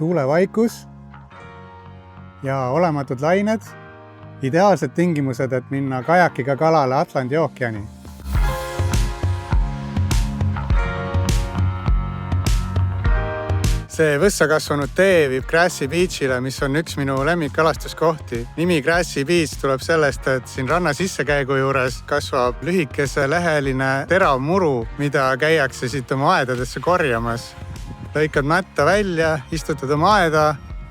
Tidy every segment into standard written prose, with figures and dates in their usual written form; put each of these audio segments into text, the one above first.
tuulevaikus ja olematud lained. Ideaalsed tingimused, et minna kajakiga kalale Atlandi ookeani. See võssa kasvanud tee viib Grassy Beachile, mis on üks minu lemmikkalastuskohti. Nimi Grassy Beach tuleb sellest, et siin ranna sissekäigu juures kasvab lühikese leheline terav muru, mida käiakse siit oma aedadesse korjamas. Lõikad mätta välja, istutad oma aeda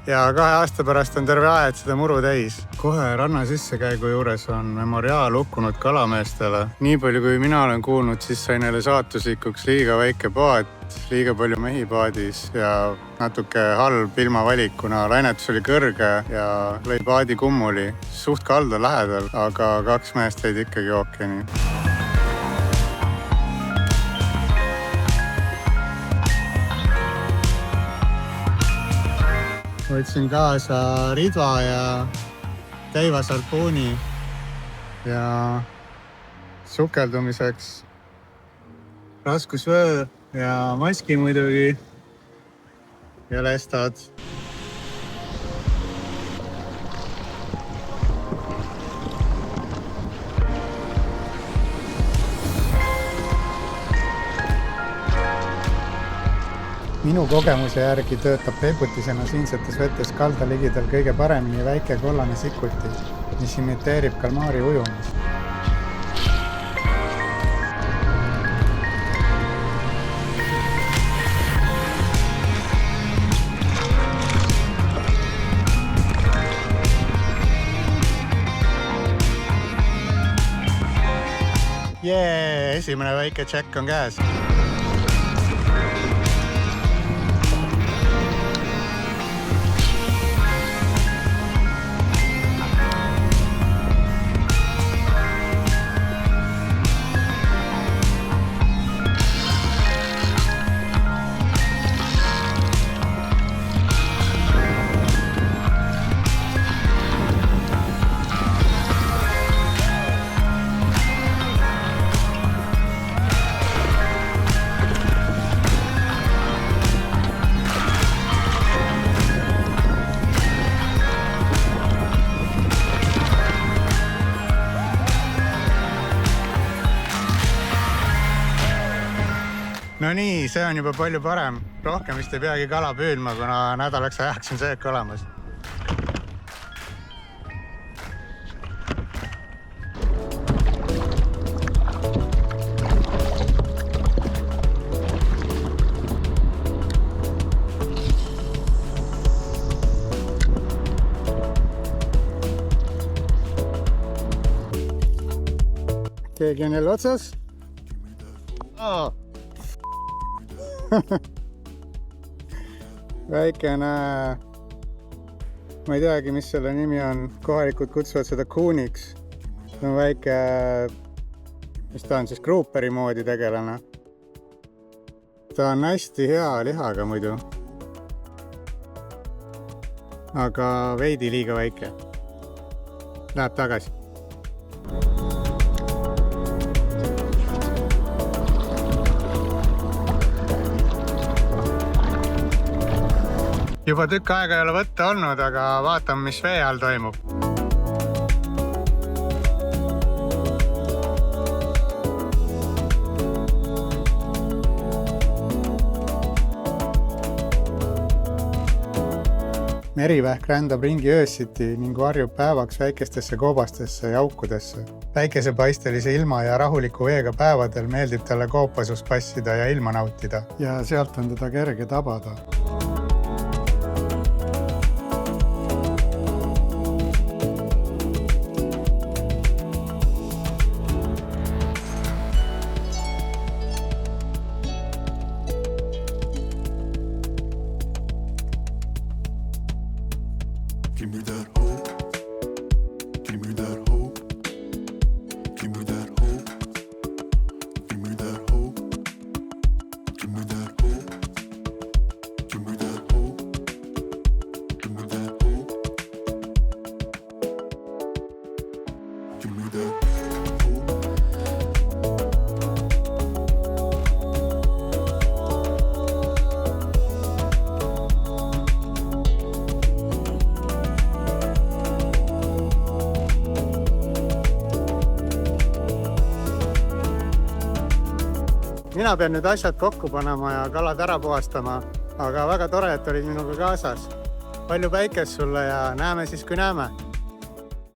ja 2 aasta pärast on terve aed seda muru täis. Kohe ranna sissekäigu juures on memoriaal hukkunud kalameestele. Nii palju kui mina olen kuulnud, siis sai neile saatuslikuks liiga väike paat, liiga palju mehi paadis ja natuke halb ilmavalik, kuna lainetus oli kõrge ja lõi paadi kummuli. Suht kalda lähedal, aga 2 meest jäid ikkagi ookeani. Võtsin kaasa ridva ja täivasarpuuni ja sukeldumiseks raskusvöö ja maski muidugi ja lestad. Minu kogemuse järgi töötab peibutisena siinsetes vetes kalda ligidal kõige paremini väike kollane sikuti, mis imiteerib kalmaari ujumist. Jee, esimene väike tšekk on käes. No nii, see on juba palju parem. Rohkem vist ei peagi kala püüdma, kuna nädalaks ajaks on söök olemas. Keegi on jälle otsas? Väikene, ma ei teagi, mis selle nimi on, kohalikud kutsuvad seda kuuniks. See on väike, mis ta on siis, gruuperi moodi tegelane. Ta on hästi hea lihaga muidu, aga veidi liiga väike. Läheb tagasi. Juba tükk aega ei ole võtta olnud, aga vaatame, mis vee all toimub. Merivähk rändab ringi öösiti ning varjub päevaks väikestesse koobastesse ja aukudesse. Päikesepaistelise ilma ja rahuliku veega päevadel meeldib talle koopasus passida ja ilma nautida. Ja sealt on teda kerge tabada. Give me that hope. Give me that hope. Give me that hope. Give me that hope. Give me that hope. Give me that hope. Give me that hope. Give me that hope. mina pean nüüd asjad kokku panema ja kalad ära puhastama, aga väga tore, et olid minuga kaasas. Palju päikest sulle ja näeme siis, kui näeme.